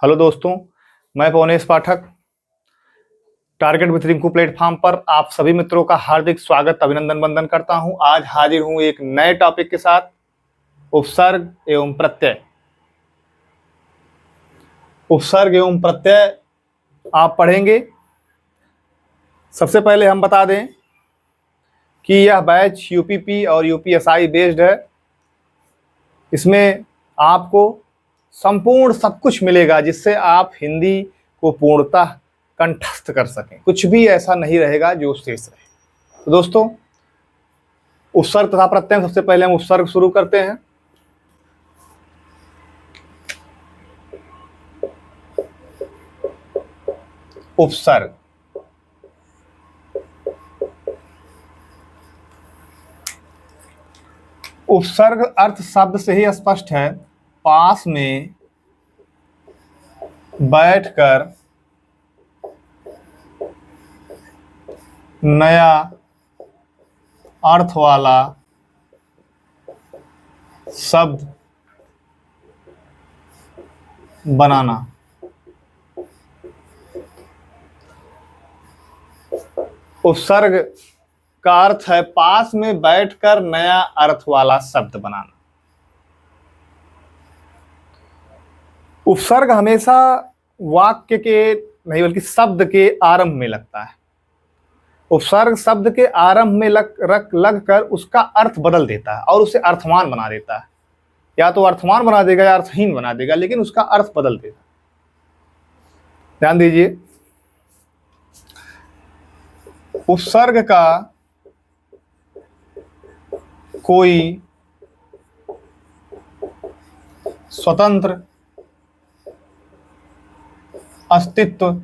Hello दोस्तों, मैं पवनेश पाठक target with Rinku platform पर आप सभी मित्रों का हार्दिक स्वागत अभिनंदन वंदन करता हूं। आज हाजिर हूं एक नए टॉपिक के साथ, उपसर्ग एवं प्रत्यय। उपसर्ग एवं प्रत्यय आप पढ़ेंगे। सबसे पहले हम बता दें कि यह बैच यूपीपी और यूपीएसआई बेस्ड है। इसमें आपको संपूर्ण सब कुछ मिलेगा जिससे आप हिंदी को पूर्णतः कंठस्थ कर सकें। कुछ भी ऐसा नहीं रहेगा जो शेष रहे। तो दोस्तों, उपसर्ग तथा प्रत्यय, सबसे पहले हम उपसर्ग शुरू करते हैं। उपसर्ग उपसर्ग अर्थ शब्द से ही स्पष्ट है। पास में बैठकर नया अर्थ वाला शब्द बनाना। उपसर्ग का अर्थ है पास में बैठकर नया अर्थ वाला शब्द बनाना। उपसर्ग हमेशा वाक्य के नहीं बल्कि शब्द के आरंभ में लगता है। उपसर्ग शब्द के आरंभ में लग कर उसका अर्थ बदल देता है और उसे अर्थवान बना देता है। या तो अर्थवान बना देगा या अर्थहीन बना देगा, लेकिन उसका अर्थ बदल देगा। ध्यान दीजिए, उपसर्ग का कोई स्वतंत्र अस्तित्व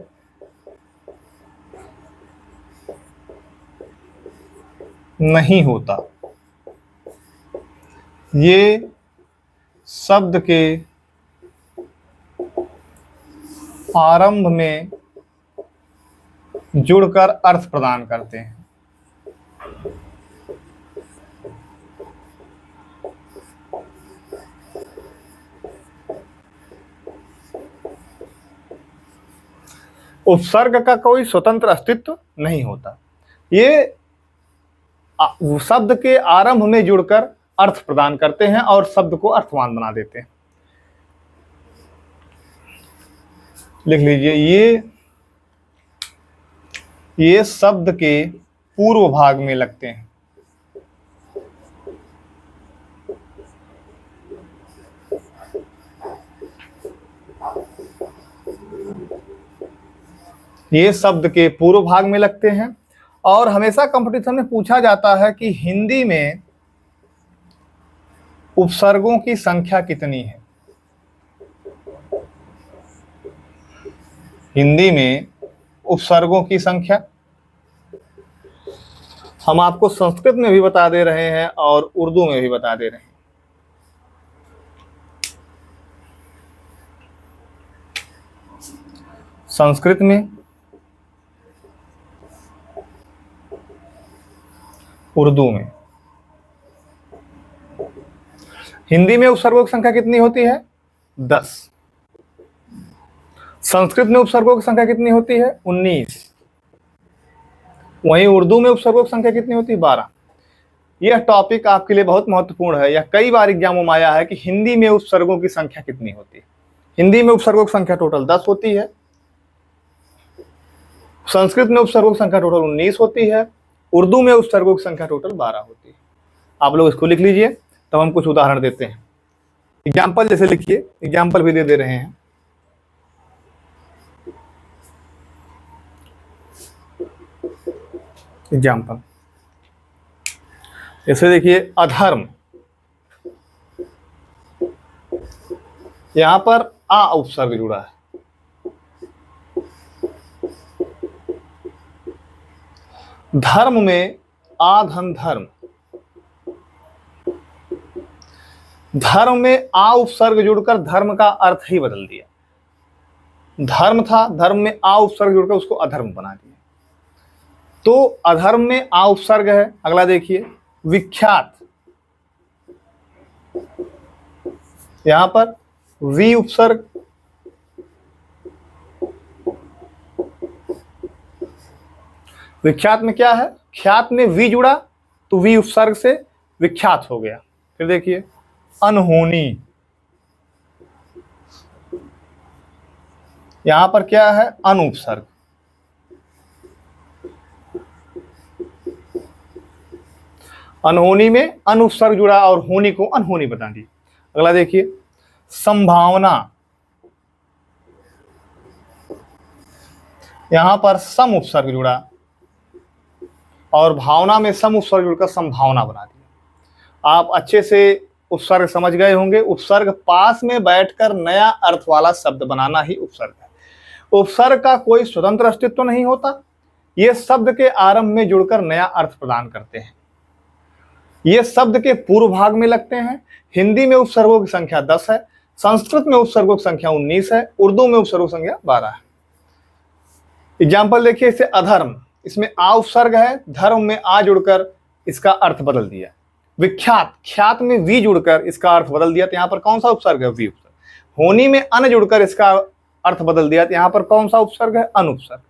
नहीं होता। ये शब्द के आरंभ में जुड़कर अर्थ प्रदान करते हैं। उपसर्ग का कोई स्वतंत्र अस्तित्व नहीं होता। ये शब्द के आरंभ में जुड़कर अर्थ प्रदान करते हैं और शब्द को अर्थवान बना देते हैं। लिख लीजिए, ये शब्द के पूर्व भाग में लगते हैं। ये शब्द के पूर्व भाग में लगते हैं और हमेशा कंपटीशन में पूछा जाता है कि हिंदी में उपसर्गों की संख्या कितनी है। हिंदी में उपसर्गों की संख्या हम आपको संस्कृत में भी बता दे रहे हैं और उर्दू में भी बता दे रहे हैं। संस्कृत में, उर्दू में। हिंदी में उपसर्गों की संख्या कितनी होती है? 10। संस्कृत में उपसर्गों की संख्या कितनी होती है? 19। वहीं उर्दू में उपसर्गों की संख्या कितनी होती है? 12। यह टॉपिक आपके लिए बहुत महत्वपूर्ण है। यह कई बार एग्जामों में आया है कि हिंदी में उपसर्गों की संख्या कितनी होती है। हिंदी में उपसर्गों की संख्या टोटल 10 होती है। संस्कृत में उपसर्गों की संख्या टोटल 19 होती है। उर्दू में उपसर्गों की संख्या टोटल 12 होती है। आप लोग इसको लिख लीजिए, तब हम कुछ उदाहरण देते हैं। एग्जाम्पल जैसे लिखिए, एग्जाम्पल भी दे रहे हैं। एग्जाम्पल जैसे देखिए, अधर्म। यहां पर आ उपसर्ग जुड़ा है। धर्म में आ धन धर्म। धर्म में आ उपसर्ग जुड़कर धर्म का अर्थ ही बदल दिया। धर्म था, धर्म में आ उपसर्ग जुड़कर उसको अधर्म बना दिया। तो अधर्म में आ उपसर्ग है। अगला देखिए, विख्यात। यहां पर वी उपसर्ग, विख्यात में क्या है, ख्यात में वी जुड़ा तो वी उपसर्ग से विख्यात हो गया। फिर देखिए अनहोनी, यहां पर क्या है, अनुपसर्ग। अनहोनी में अनुपसर्ग जुड़ा और होनी को अनहोनी बता दी। अगला देखिए संभावना, यहां पर सम उपसर्ग जुड़ा और भावना में सम उपसर्ग जुड़कर संभावना बना दिया। आप अच्छे से उपसर्ग समझ गए होंगे। उपसर्ग पास में बैठकर नया अर्थ वाला शब्द बनाना ही उपसर्ग है। उपसर्ग का कोई स्वतंत्र अस्तित्व नहीं होता, ये शब्द के आरंभ में जुड़कर नया अर्थ प्रदान करते हैं। ये शब्द के पूर्व भाग में लगते हैं। हिंदी में उपसर्गों की संख्या 10 है, संस्कृत में उपसर्गों की संख्या 19 है, उर्दू में उपसर्गों की संख्या 12 है। एग्जाम्पल देखिए, इसे अधर्म, इसमें आ उपसर्ग है, धर्म में आ जुड़कर इसका अर्थ बदल दिया। विख्यात, ख्यात में वी जुड़कर इसका अर्थ बदल दिया, तो यहाँ पर कौन सा उपसर्ग है, वी उपसर्ग। होनी में अन जुड़कर इसका अर्थ बदल दिया, तो यहाँ पर कौन सा उपसर्ग है, अन उपसर्ग।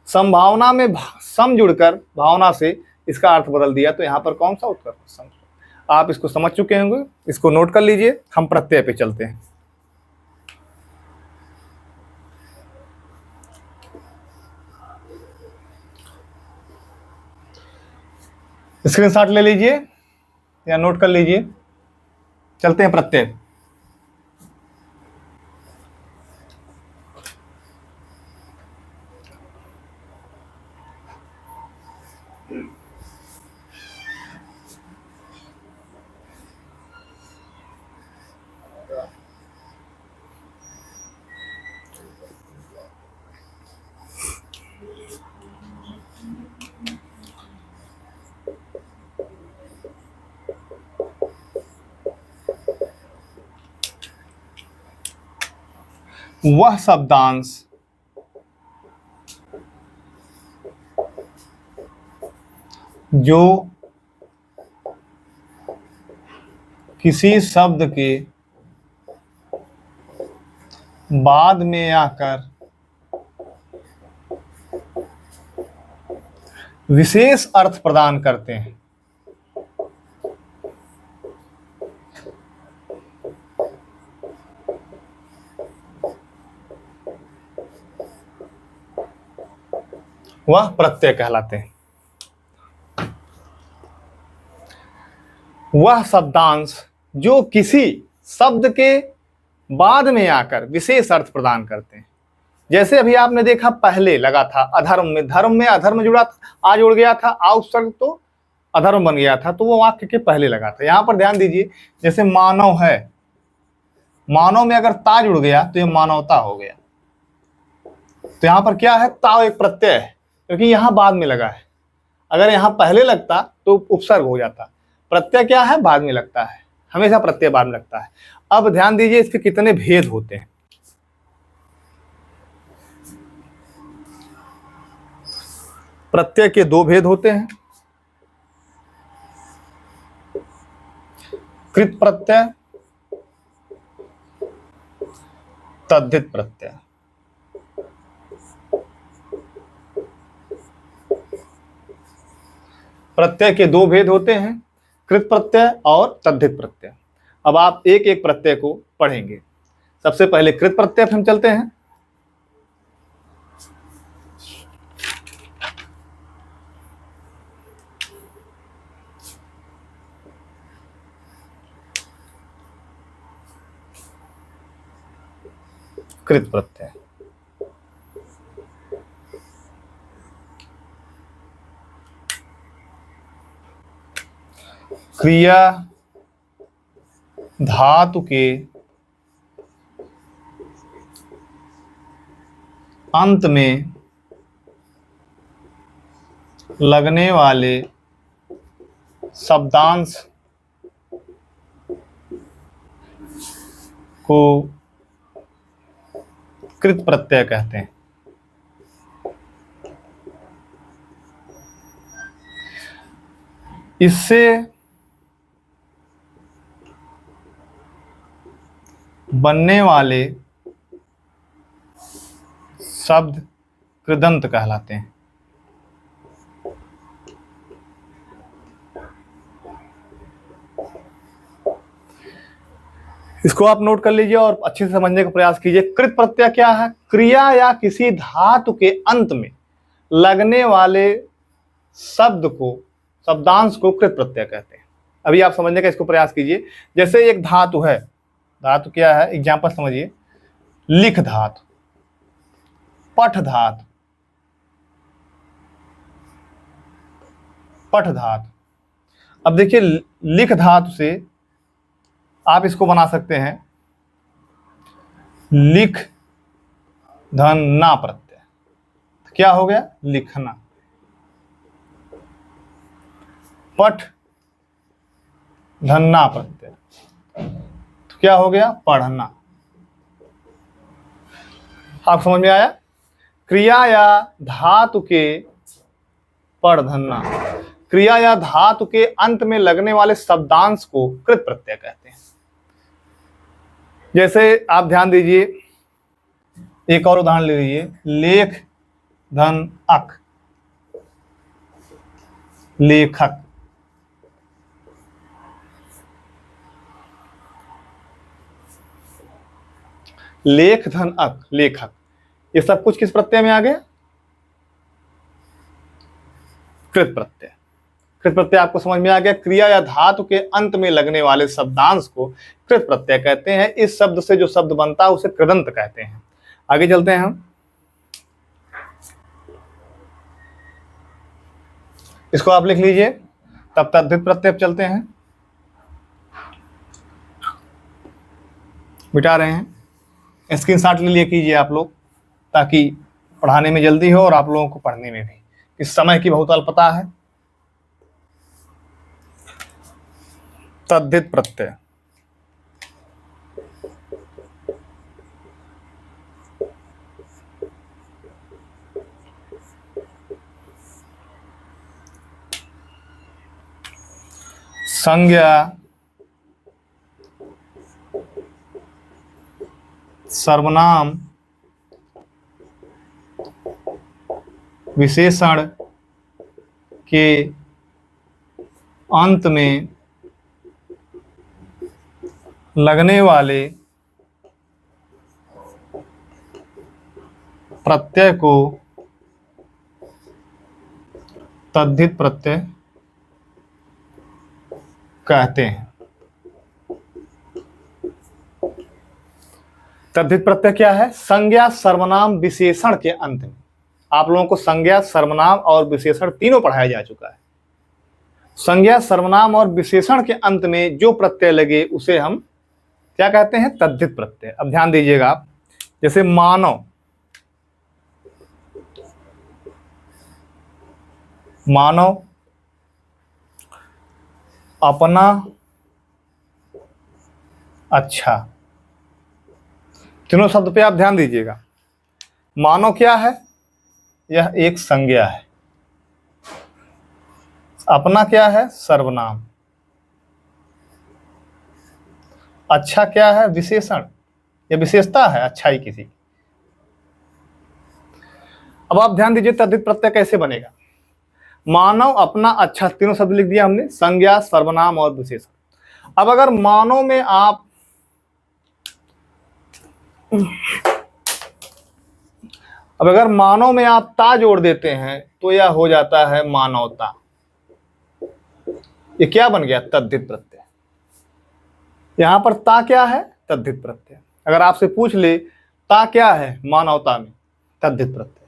संभावना में सम जुड़कर भावना से इसका अर्थ बदल दिया, तो यहाँ पर कौन सा उपसर्ग, सम। आप इसको समझ चुके होंगे, इसको नोट कर लीजिए। हम प्रत्यय पे चलते हैं। स्क्रीनशॉट ले लीजिए या नोट कर लीजिए। चलते हैं प्रत्यय। वह शब्दांश जो किसी शब्द के बाद में आकर विशेष अर्थ प्रदान करते हैं, वह प्रत्यय कहलाते हैं। वह शब्दांश जो किसी शब्द के बाद में आकर विशेष अर्थ प्रदान करते हैं। जैसे अभी आपने देखा पहले लगा था अधर्म में, धर्म में अधर्म जुड़ा था, आ जुड़ गया था, आ उपसर्ग तो अधर्म बन गया था, तो वो वाक्य के पहले लगा था। यहां पर ध्यान दीजिए, जैसे मानव है, मानव में अगर ता जुड़ गया तो ये मानवता हो गया। तो यहां पर क्या है, ता एक प्रत्यय है, क्योंकि यहां बाद में लगा है। अगर यहां पहले लगता तो उपसर्ग हो जाता। प्रत्यय क्या है, बाद में लगता है, हमेशा प्रत्यय बाद में लगता है। अब ध्यान दीजिए इसके कितने भेद होते हैं। प्रत्यय के दो भेद होते हैं, कृत प्रत्यय, तद्धित प्रत्यय। प्रत्यय के दो भेद होते हैं, कृत प्रत्यय और तद्धित प्रत्यय। अब आप एक एक प्रत्यय को पढ़ेंगे। सबसे पहले कृत प्रत्यय पे हम चलते हैं। कृत प्रत्यय, क्रिया धातु के अंत में लगने वाले शब्दांश को कृत प्रत्यय कहते हैं। इससे बनने वाले शब्द कृदंत कहलाते हैं। इसको आप नोट कर लीजिए और अच्छे से समझने का प्रयास कीजिए। कृत प्रत्यय क्या है? क्रिया या किसी धातु के अंत में लगने वाले शब्द को, शब्दांश को कृत प्रत्यय कहते हैं। अभी आप समझने का इसको प्रयास कीजिए। जैसे एक धातु है, धातु क्या है? एग्जाम्पल समझिए, लिख धातु, पठ धातु, पठ धातु। अब देखिए, लिख धातु से आप इसको बना सकते हैं लिख धन ना प्रत्यय। तो क्या हो गया? लिखना। पठ धन ना प्रत्यय, तो क्या हो गया? पढ़ना। आप समझ में आया? क्रिया या धातु के पढ़ धन्ना, क्रिया या धातु के अंत में लगने वाले शब्दांश को कृत प्रत्यय कहते हैं। जैसे आप ध्यान दीजिए, एक और उदाहरण ले लीजिए, लेख धन अक, लेखक। लेख धन अक, लेखक। ये सब कुछ किस प्रत्यय में आ गया? कृत प्रत्यय। कृत प्रत्यय आपको समझ में आ गया। क्रिया या धातु के अंत में लगने वाले शब्दांश को कृत प्रत्यय कहते हैं। इस शब्द से जो शब्द बनता है उसे कृदंत कहते हैं। आगे चलते हैं हम। इसको आप लिख लीजिए, तब तद्धित प्रत्यय पे चलते हैं। मिटा रहे हैं, स्क्रीनशॉट ले लिए कीजिए आप लोग, ताकि पढ़ाने में जल्दी हो और आप लोगों को पढ़ने में भी। इस समय की बहुत अल्पता है। तद्धित प्रत्यय, संज्ञा, सर्वनाम, विशेषण के अंत में लगने वाले प्रत्यय को तद्धित प्रत्यय कहते हैं। तद्धित प्रत्यय क्या है? संज्ञा, सर्वनाम, विशेषण के अंत में। आप लोगों को संज्ञा, सर्वनाम और विशेषण तीनों पढ़ाया जा चुका है। संज्ञा, सर्वनाम और विशेषण के अंत में जो प्रत्यय लगे उसे हम क्या कहते हैं? तद्धित प्रत्यय। अब ध्यान दीजिएगा आप, जैसे मानव, मानव, अपना, अच्छा, तीनों शब्द पे आप ध्यान दीजिएगा। मानव क्या है? यह एक संज्ञा है। अपना क्या है? सर्वनाम। अच्छा क्या है? विशेषण, यह विशेषता है अच्छाई किसी। अब आप ध्यान दीजिए, तद्धित प्रत्यय कैसे बनेगा? मानव, अपना, अच्छा, तीनों शब्द लिख दिया हमने, संज्ञा, सर्वनाम और विशेषण। अब अगर मानव में आप ता जोड़ देते हैं तो यह हो जाता है मानवता। ये क्या बन गया? तद्धित प्रत्यय। यहां पर ता क्या है? तद्धित प्रत्यय। अगर आपसे पूछ ले ता क्या है मानवता में? तद्धित प्रत्यय।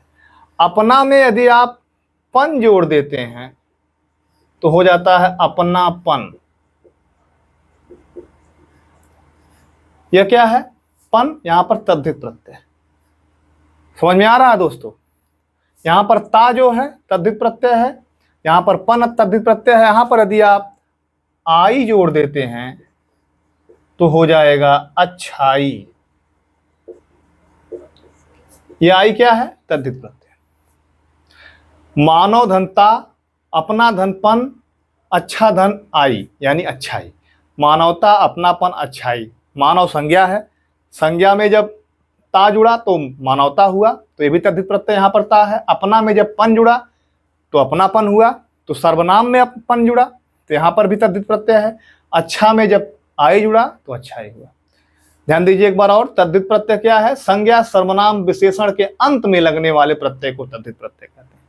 अपना में यदि आप पन जोड़ देते हैं तो हो जाता है अपनापन। यह क्या है? पन। यहां पर तद्धित प्रत्यय। समझ में आ रहा है दोस्तों? यहां पर ता जो है तद्धित प्रत्यय है, यहां पर पन तद्धित प्रत्यय है। यहां पर यदि आप आई जोड़ देते हैं तो हो जाएगा अच्छाई। यह आई क्या है? तद्धित प्रत्यय। मानव धनता, अपना धनपन, अच्छा धन आई, यानी अच्छाई। मानवता, अपनापन, अच्छाई। मानव संज्ञा है, संज्ञा में जब ता जुड़ा तो मानवता हुआ, तो ये भी तद्धित प्रत्यय यहां पर ता है। अपना में जब पन जुड़ा तो अपनापन हुआ, तो सर्वनाम में पन जुड़ा तो यहां पर भी तद्धित प्रत्यय है। अच्छा में जब आई जुड़ा तो अच्छाई हुआ। ध्यान दीजिए एक बार और, तद्धित प्रत्यय क्या है? संज्ञा सर्वनाम विशेषण के अंत में लगने वाले प्रत्यय को तद्धित प्रत्यय कहते हैं।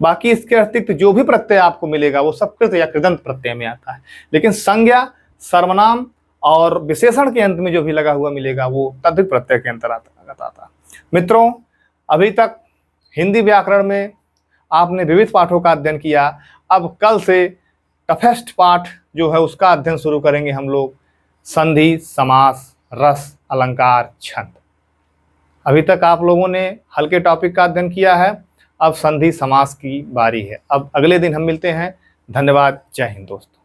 बाकी इसके अतिरिक्त जो भी प्रत्यय आपको मिलेगा वो सब कृत या कृदंत प्रत्यय में आता है, लेकिन संज्ञा सर्वनाम और विशेषण के अंत में जो भी लगा हुआ मिलेगा वो तद्धित प्रत्यय के अंतर्गत आता है। मित्रों, अभी तक हिंदी व्याकरण में आपने विविध पाठों का अध्ययन किया। अब कल से टफेस्ट पाठ जो है उसका अध्ययन शुरू करेंगे हम लोग, संधि, समास, रस, अलंकार, छंद। अभी तक आप लोगों ने हल्के टॉपिक का अध्ययन किया है, अब संधि समास की बारी है। अब अगले दिन हम मिलते हैं। धन्यवाद। जय हिंद दोस्तों।